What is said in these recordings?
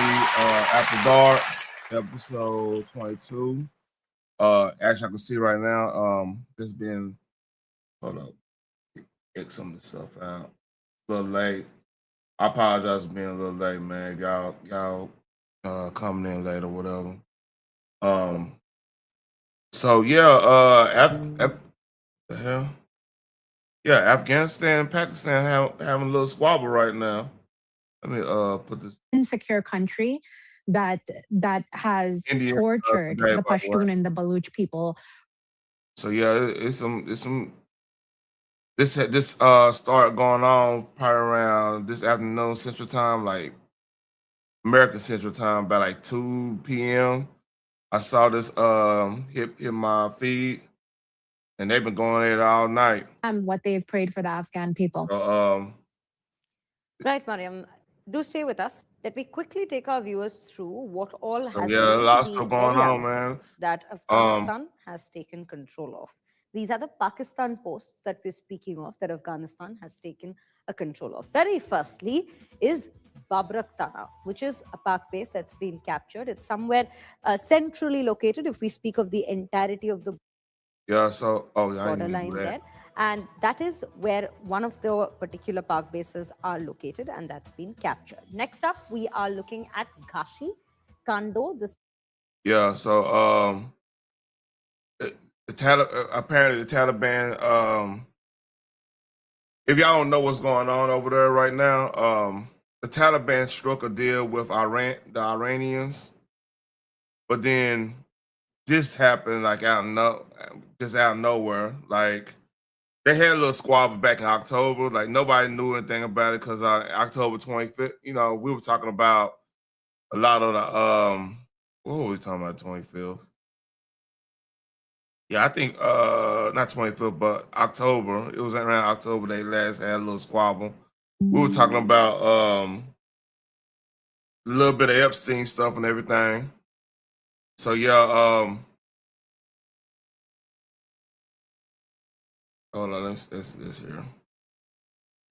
After Dark, episode 22. Actually, I can see right now. This been hold up, get some of the stuff out. A little late. I apologize for being a little late, man. Y'all, coming in late or whatever. So yeah, the hell, yeah, Afghanistan and Pakistan having a little squabble right now. Let me put this insecure country that has India tortured today, the by the way. Pashtun and the Baluch people. So yeah, it's some this started going on probably around this afternoon Central Time, like American Central Time, by like 2 p.m. I saw this hit my feed, and they've been going at it all night. What they've prayed for the Afghan people. So Right, Mariam. Do stay with us. Let me quickly take our viewers through what all has yeah, a been lot of the stuff going on, areas man. that Afghanistan has taken control of. These are the Pakistan posts that we're speaking of that Afghanistan has taken a control of. Very firstly is Babrak Tana, which is a Pak base that's been captured. It's somewhere centrally located if we speak of the entirety of the Yeah, so I didn't borderline do that. there. And that is where one of the particular Pak bases are located, and that's been captured. Next up, we are looking at Ghashi, Kando. This Yeah, so apparently the Taliban, if y'all don't know what's going on over there right now, the Taliban struck a deal with the Iranians, but then this happened like just out of nowhere. Like they had a little squabble back in October. Like nobody knew anything about it because October 25th, we were talking about a lot of the what were we talking about 25th? Yeah, I think not 25th, but October. It was around October they last had a little squabble. We were talking about a little bit of Epstein stuff and everything. So yeah, hold on, let's this here.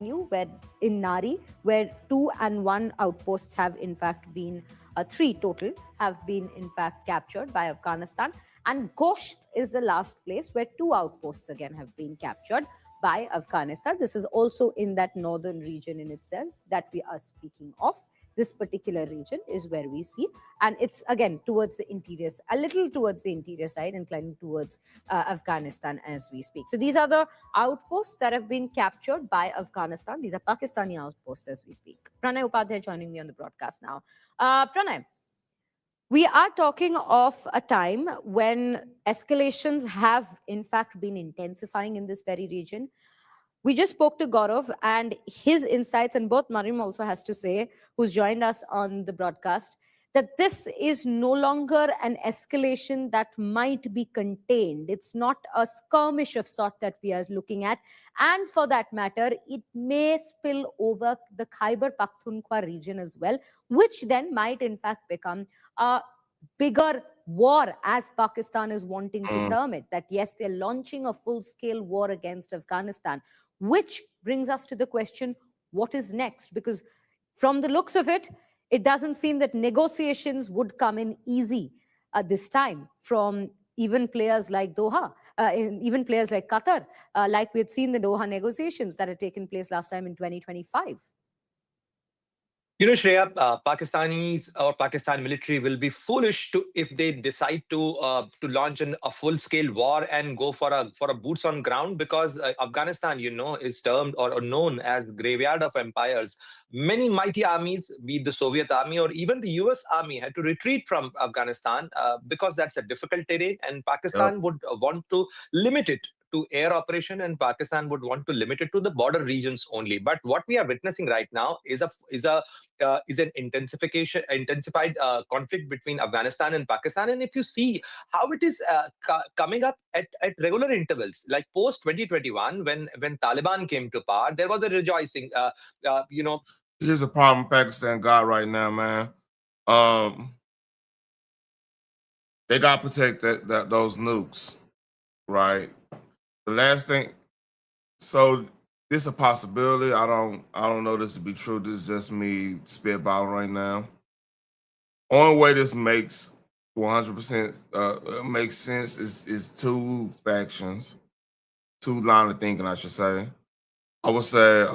where in Nari, where 2 and 1 outposts have in fact been 3 total have been in fact captured by Afghanistan, and Gosht is the last place where 2 outposts again have been captured by Afghanistan. This is also in that northern region in itself that we are speaking of. This particular region is where we see, and it's again towards the interior, a little towards the interior side, inclining towards Afghanistan as we speak. So these are the outposts that have been captured by Afghanistan. These are Pakistani outposts as we speak. Pranay Upadhyay joining me on the broadcast now. Pranay, we are talking of a time when escalations have in fact been intensifying in this very region. We just spoke to Gaurav and his insights, and both Mariam also has to say, who's joined us on the broadcast, that this is no longer an escalation that might be contained. It's not a skirmish of sort that we are looking at. And for that matter, it may spill over the Khyber Pakhtunkhwa region as well, which then might in fact become a bigger war, as Pakistan is wanting to term it. That yes, they're launching a full-scale war against Afghanistan, which brings us to the question, what is next? Because from the looks of it, it doesn't seem that negotiations would come in easy at this time from even players like Doha, even players like Qatar, like we had seen the Doha negotiations that had taken place last time in 2025. Shreya, Pakistanis or Pakistan military will be foolish to if they decide to launch a full-scale war and go for a boots on ground, because Afghanistan, is termed or known as graveyard of empires. Many mighty armies, be it the Soviet army or even the US army, had to retreat from Afghanistan because that's a difficult terrain, and Pakistan would want to limit it to air operation, and Pakistan would want to limit it to the border regions only. But what we are witnessing right now is an intensified conflict between Afghanistan and Pakistan. And if you see how it is coming up at regular intervals, like post 2021, when Taliban came to power, there was a rejoicing. Here's a problem Pakistan got right now, man. They got to protect those nukes, right? The last thing, so this is a possibility. I don't know this to be true. This is just me spitballing right now. only way this makes 100% makes sense is two factions, two line of thinking, I should say. I would say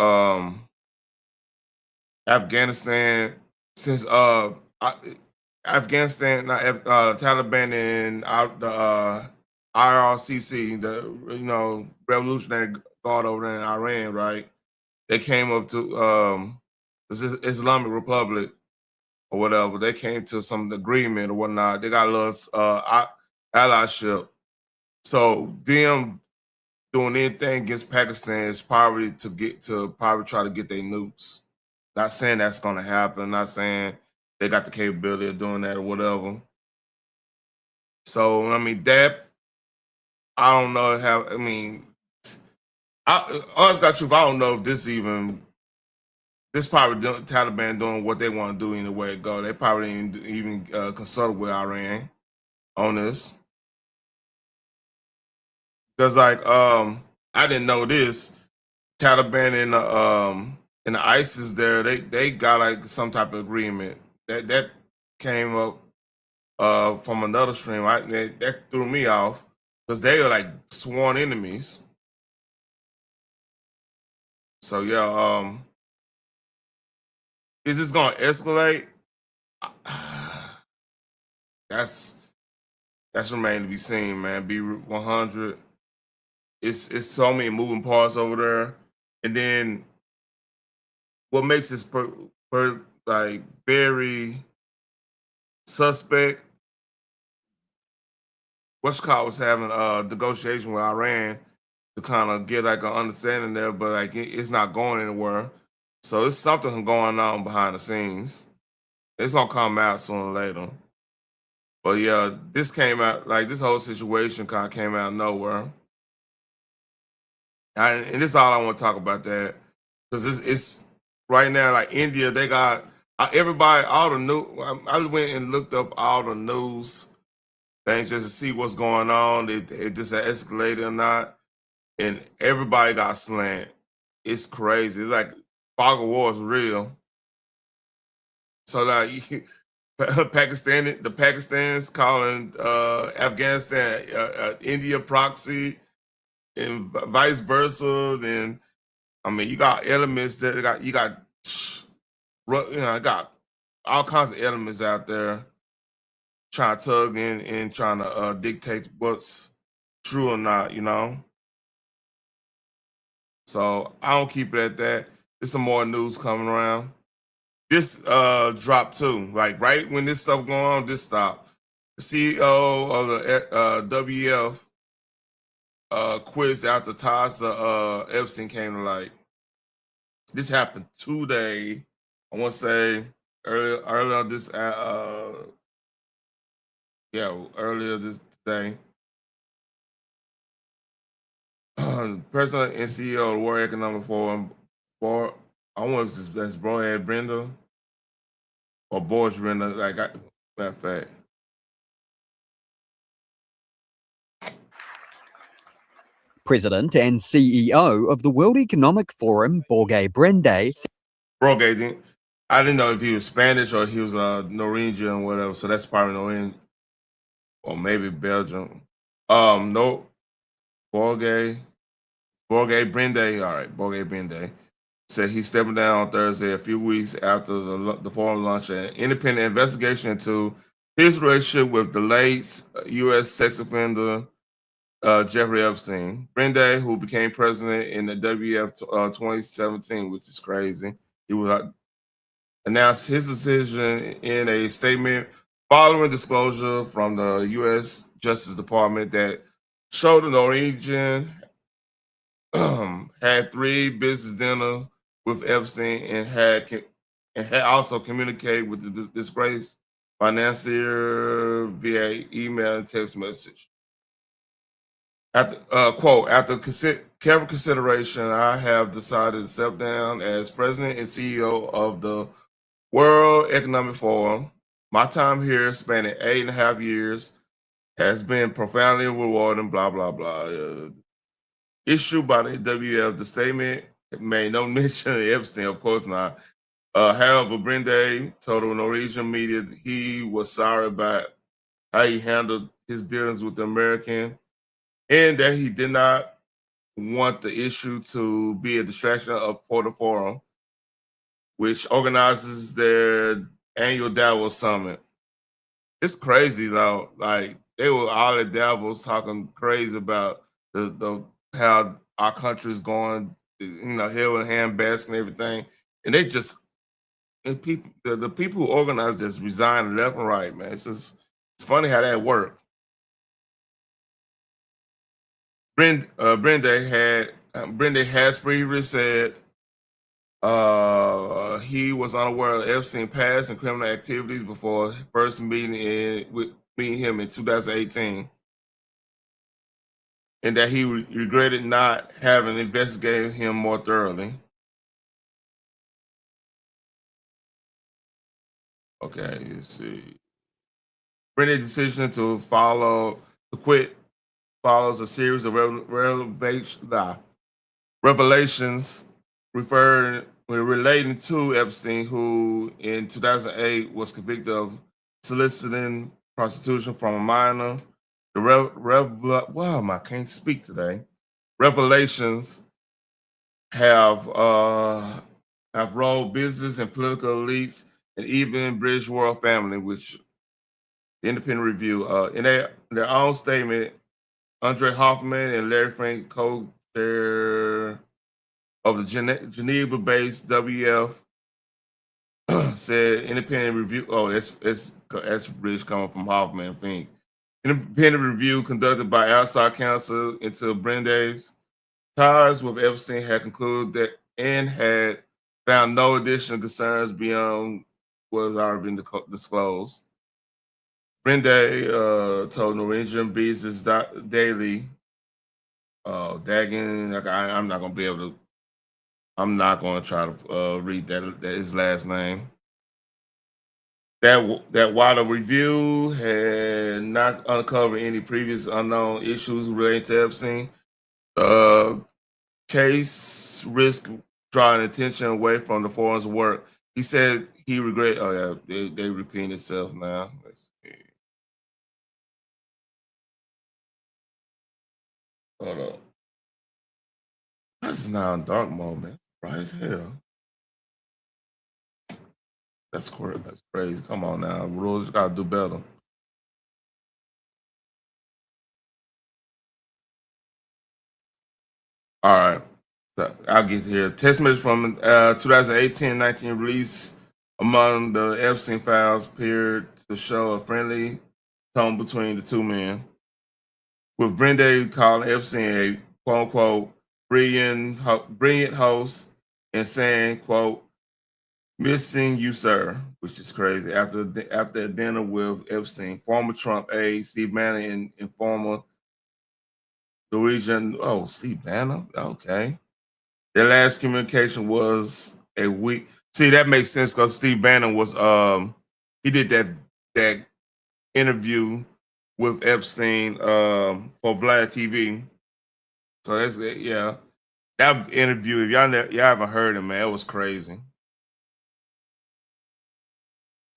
Afghanistan, since Afghanistan, not Taliban and the IRCC, the Revolutionary Guard over there in Iran, right? They came up to Islamic Republic or whatever. They came to some agreement or whatnot. They got a little allyship. So them doing anything against Pakistan is probably try to get their nukes. Not saying that's gonna happen. Not saying they got the capability of doing that or whatever. So I mean that I don't know how. I mean, honest got truth, I don't know if this probably Taliban doing what they want to do in the way it go. They probably didn't even consult with Iran on this. Cause like I didn't know this. Taliban and the ISIS there, they got like some type of agreement. That came up from another stream. That threw me off because they are like sworn enemies. So yeah, is this gonna escalate? That's remain to be seen, man. Be 100. It's so many moving parts over there, and then what makes this like very suspect. Was having a negotiation with Iran to kind of get like an understanding there, but like it's not going anywhere. So it's something going on behind the scenes. It's gonna come out sooner or later. But yeah, this came out like this whole situation kind of came out of nowhere. And this is all I want to talk about that because it's right now like India. They got everybody all the new. I went and looked up all the news things just to see what's going on. If it just escalated or not, and everybody got slammed. It's crazy. It's like fog of war is real. So like the Pakistanis calling Afghanistan India proxy and vice versa. Then I mean you got elements that got all kinds of elements out there trying to tug in and trying to dictate what's true or not, So I don't keep it at that. There's some more news coming around. This dropped too. Like right when this stuff going on, this stopped. The CEO of the WEF quits after ties to Epstein came to light. This happened today. I want to say earlier this earlier this day. President and CEO of the World Economic Forum, I wonder if that's Brohead Brenda or Boris Brenda. Like, matter of fact. President and CEO of the World Economic Forum, Borge Brende. Borge, I didn't know if he was Spanish or he was Norwegian or whatever, so that's probably Norwegian or maybe Belgium. No, Borge Brende, all right, Borge Brende said he's stepping down on Thursday, a few weeks after the forum launched an independent investigation into his relationship with the late U.S. sex offender Jeffrey Epstein. Brende, who became president in the WEF 2017, which is crazy, he was announced his decision in a statement following disclosure from the U.S. Justice Department that showed the Norwegian had 3 business dinners with Epstein and had also communicated with the disgraced financier via email and text message. After quote, after careful consideration, I have decided to step down as president and CEO of the World Economic Forum. My time here, spanning 8.5 years, has been profoundly rewarding. Blah blah blah. Issued by the WEF, the statement made no mention of Epstein, of course not. However, Brinde told the Norwegian media that he was sorry about how he handled his dealings with the American and that he did not want the issue to be a distraction for the forum, which organizes their annual Davos summit. It's crazy though. Like they were all at Davos talking crazy about the how our country is going, hell in handbasket and everything, and they just people the people who organized this resigned left and right, man. It's funny how that worked. Brenda has previously said he was unaware of Epstein's past and criminal activities before first meeting him in 2018, and that he regretted not having investigated him more thoroughly. Okay, let's see. Brenda's decision to quit follows a series of revelations relating to Epstein, who in 2008 was convicted of soliciting prostitution from a minor. I can't speak today. Revelations have rolled business and political elites and even British royal family, which the Independent Review in their own statement, Andre Hoffman and Larry Frank, co-chair of the Geneva-based WEF, said Independent Review. Oh, that's British coming from Hoffman and Fink. Independent review conducted by outside counsel into Brenda's ties with Epstein had concluded that and had found no additional concerns beyond what has already been disclosed. Brende told Norwegian Business Daily, Dagen, I'm not going to be able to, I'm not going to try to read that his last name. That while the review had not uncovered any previous unknown issues relating to Epstein, case risk drawing attention away from the forum's work. He said he regret. Oh yeah, they repeat itself now. Let's see. Hold up. That's now in dark mode, man. Bright as hell. That's crazy. Come on now. Rules gotta do better. All right. So I'll get here. Text message from 2018-19 release among the Epstein files appeared to show a friendly tone between the two men, with Brende calling Epstein a quote-unquote brilliant host and saying, quote, missing you, sir, which is crazy. After a dinner with Epstein, former Trump aide Steve Bannon and former Norwegian, Steve Bannon, okay. Their last communication was a week. See, that makes sense because Steve Bannon was he did that interview with Epstein for Vlad TV. So that's yeah. That interview, if y'all haven't heard it, man, it was crazy.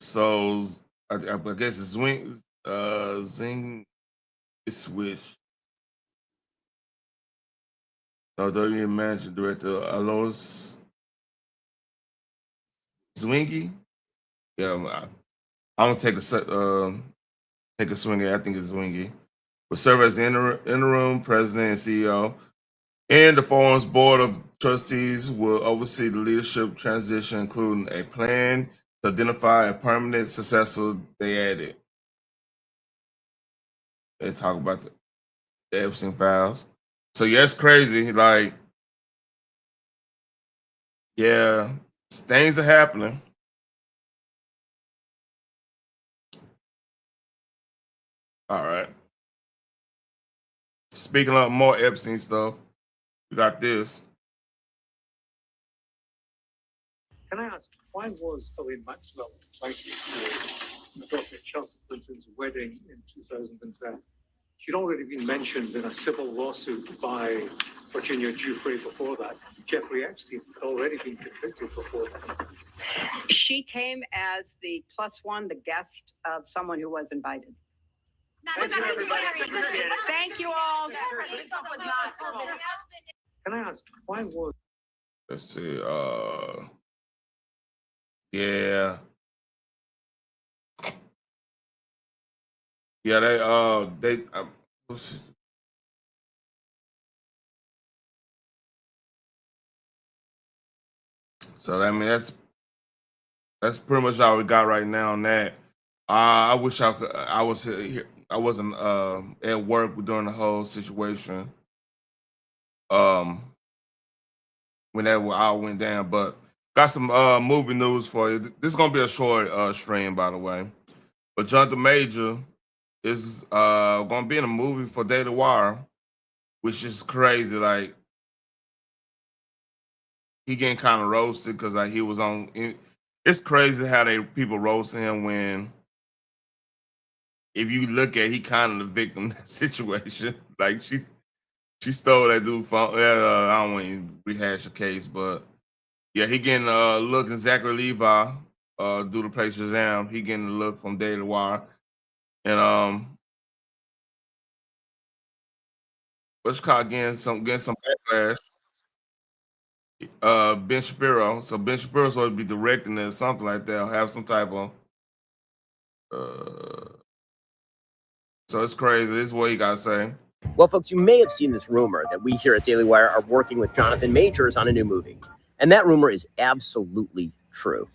So I guess it's Zing switch. So WWE Managing Director Alois Zwingy. Yeah, I'm gonna take a swing at. I think it's Zwingy. Will serve as interim president and CEO, and the forum's board of trustees will oversee the leadership transition, including a plan to identify a permanent successor. They added. They talk about the Epstein files. So yeah, it's crazy. Like, yeah, things are happening. All right. Speaking of more Epstein stuff, we got this. Can I ask, why was Owen Maxwell invited to Dr. Chelsea Clinton's wedding in 2010? She'd already been mentioned in a civil lawsuit by Virginia Giuffre before that. Jeffrey Epstein had already been convicted before that. she came as the +1, the guest of someone who was invited. Thank you, everybody. Appreciate it. Thank you all. Can I ask, why was Let's see. Yeah. Yeah, what's it- so I mean that's pretty much all we got right now on that. I wish I was here. I wasn't at work during the whole situation. When that all went down, but got some movie news for you. This is gonna be a short stream, by the way. But Jonathan Major is gonna be in a movie for Daily Wire, which is crazy. Like he getting kind of roasted because like he was on. It's crazy how people roasting him when, if you look at, he kind of the victim in that situation. Like she stole that dude phone. I don't want to rehash the case, but yeah, he getting a look. And Zachary Levi do the play Shazam. He getting a look from Daily Wire, and what's called getting some backlash. Ben Shapiro. So Ben Shapiro's supposed to be directing it or something like that, or have some type of. So it's crazy. This is what he got to say. Well, folks, you may have seen this rumor that we here at Daily Wire are working with Jonathan Majors on a new movie. And that rumor is absolutely true.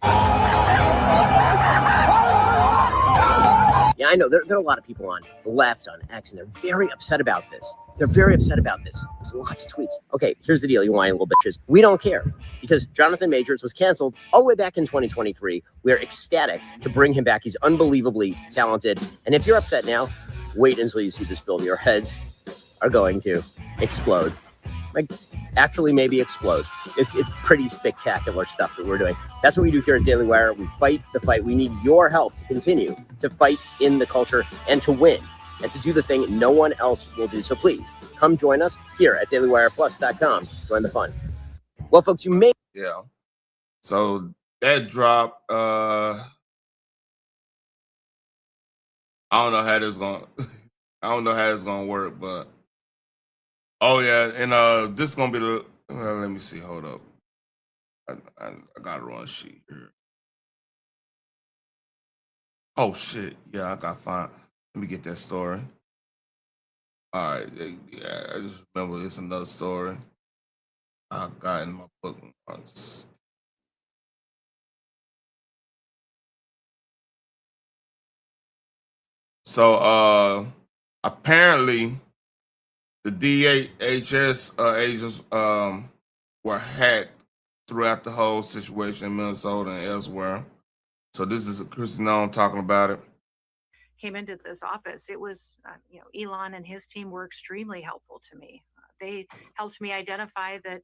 Yeah, I know. There are a lot of people on the left, on X, and they're very upset about this. There's lots of tweets. Okay, here's the deal, you whiny little bitches. We don't care, because Jonathan Majors was canceled all the way back in 2023. We are ecstatic to bring him back. He's unbelievably talented. And if you're upset now, wait until you see this film. Your heads are going to explode. Like, actually maybe explode. It's pretty spectacular stuff that we're doing. That's what we do here at Daily Wire. We fight the fight. We need your help to continue to fight in the culture and to win and to do the thing no one else will do. So please come join us here at DailyWirePlus.com. Join the fun. Well, folks, you may. Yeah. So that drop. I don't know how this going. I don't know how it's gonna work, but oh yeah, and this is gonna be the. Let me see. Hold up. I got a wrong sheet here. Oh shit! Yeah, I got fine. Let me get that story. All right. Yeah, I just remember it's another story I got in my book once. So apparently the DHS agents were hacked throughout the whole situation in Minnesota and elsewhere. So this is Christy Nome talking about it. Came into this office, it was, Elon and his team were extremely helpful to me. They helped me identify that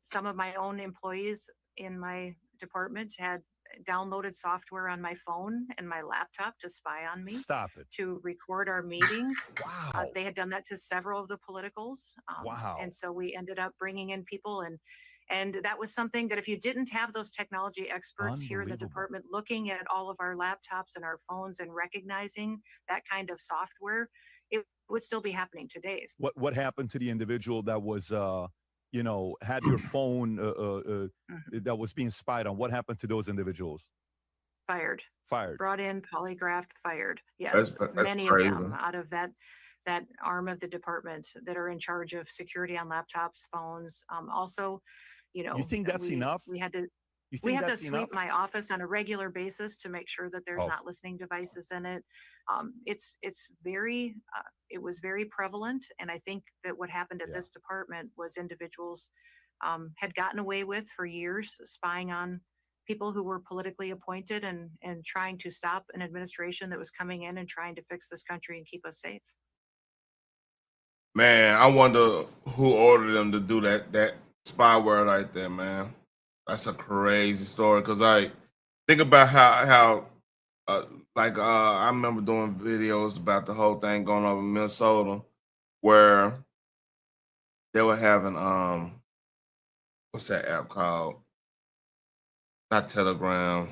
some of my own employees in my department had downloaded software on my phone and my laptop to spy on me. Stop it. To record our meetings. Wow. They had done that to several of the politicals. Wow. And so we ended up bringing in people, and that was something that if you didn't have those technology experts here in the department looking at all of our laptops and our phones and recognizing that kind of software, it would still be happening today. What happened to the individual that was had your phone that was being spied on? What happened to those individuals? Fired. Brought in, polygraphed, fired. Yes, That's many crazy. of them out of that arm of the department that are in charge of security on laptops, phones. Also, You think that's enough? We had to. You think We have to that's sweep enough? my office on a regular basis to make sure that there's Oh. not listening devices in it. It's very it was very prevalent, and I think that what happened at Yeah. this department was individuals had gotten away with for years spying on people who were politically appointed and trying to stop an administration that was coming in and trying to fix this country and keep us safe. Man, I wonder who ordered them to do that spyware like that, man. That's a crazy story. Cause I think about how I remember doing videos about the whole thing going on in Minnesota, where they were having what's that app called? Not Telegram.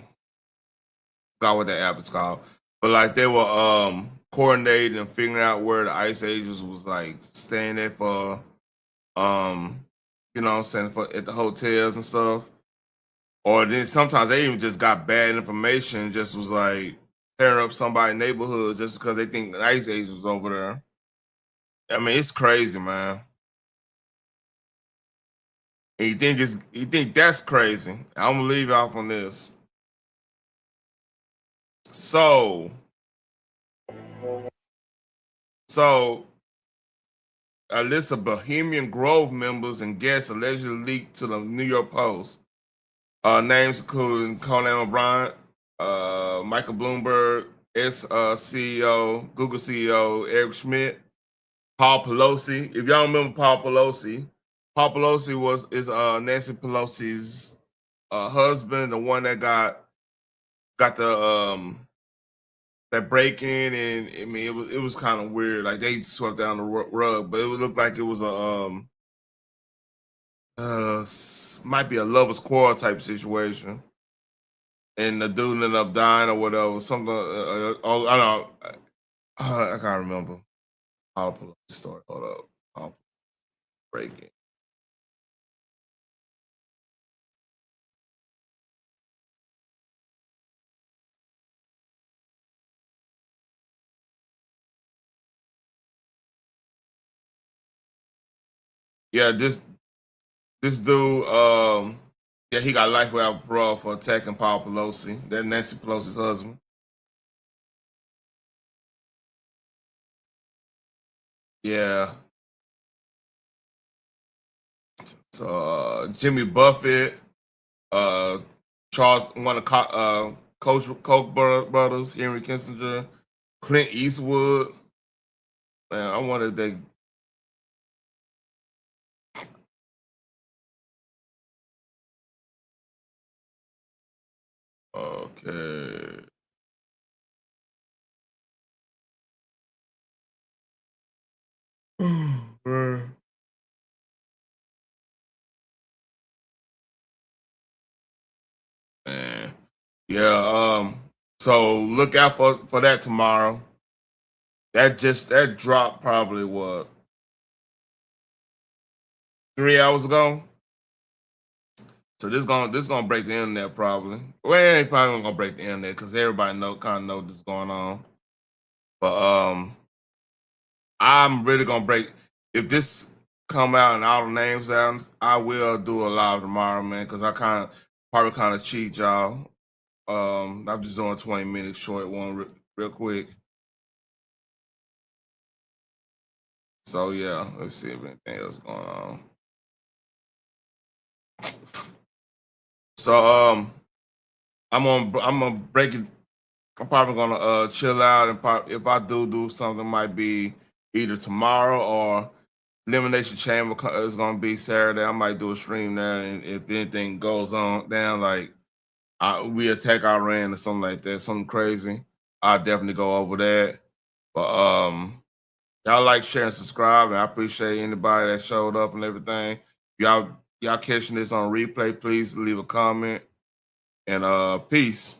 Forgot what that app is called. But like they were coordinating and figuring out where the ICE agents was like staying there for you know what I'm saying, for at the hotels and stuff. Or then sometimes they even just got bad information, just was like tearing up somebody's neighborhood just because they think the ICE agents was over there. I mean, it's crazy, man. And you think that's crazy. I'm gonna leave off on this. So a list of Bohemian Grove members and guests allegedly leaked to the New York Post. Names including Conan O'Brien, Michael Bloomberg, CEO, Google CEO Eric Schmidt, Paul Pelosi. If y'all remember Paul Pelosi is Nancy Pelosi's husband, the one that got the that break in, and I mean it was kind of weird. Like they swept down the rug, but it would look like it was a might be a lover's quarrel type situation, and the dude ended up dying or whatever. Something. Oh, I don't know. I can't remember. I'll pull up the story. Hold up. I'll break it. Yeah, this dude, yeah, he got life without parole for attacking Paul Pelosi. That's Nancy Pelosi's husband. Yeah. So Jimmy Buffett, Charles, one of Koch brothers, Henry Kissinger, Clint Eastwood. Man, I wonder if they. Okay. Man. Man. Yeah, so look out for that tomorrow. That dropped probably what 3 hours ago. So this gonna break the internet probably. Well, it ain't probably gonna break the internet because everybody know this is going on. But I'm really gonna break if this come out and all the names out. I will do a live tomorrow, man, because I probably kind of cheat y'all. I'm just doing a 20-minute short one real quick. So yeah, let's see if anything else going on. So I'm gonna break it. I'm probably gonna chill out and if I do something, might be either tomorrow or Elimination Chamber is gonna be Saturday. I might do a stream there, and if anything goes on down, like we attack Iran or something like that, something crazy, I'll definitely go over that. But y'all like, share, and subscribe, and I appreciate anybody that showed up and everything. Y'all catching this on replay, please leave a comment, and peace.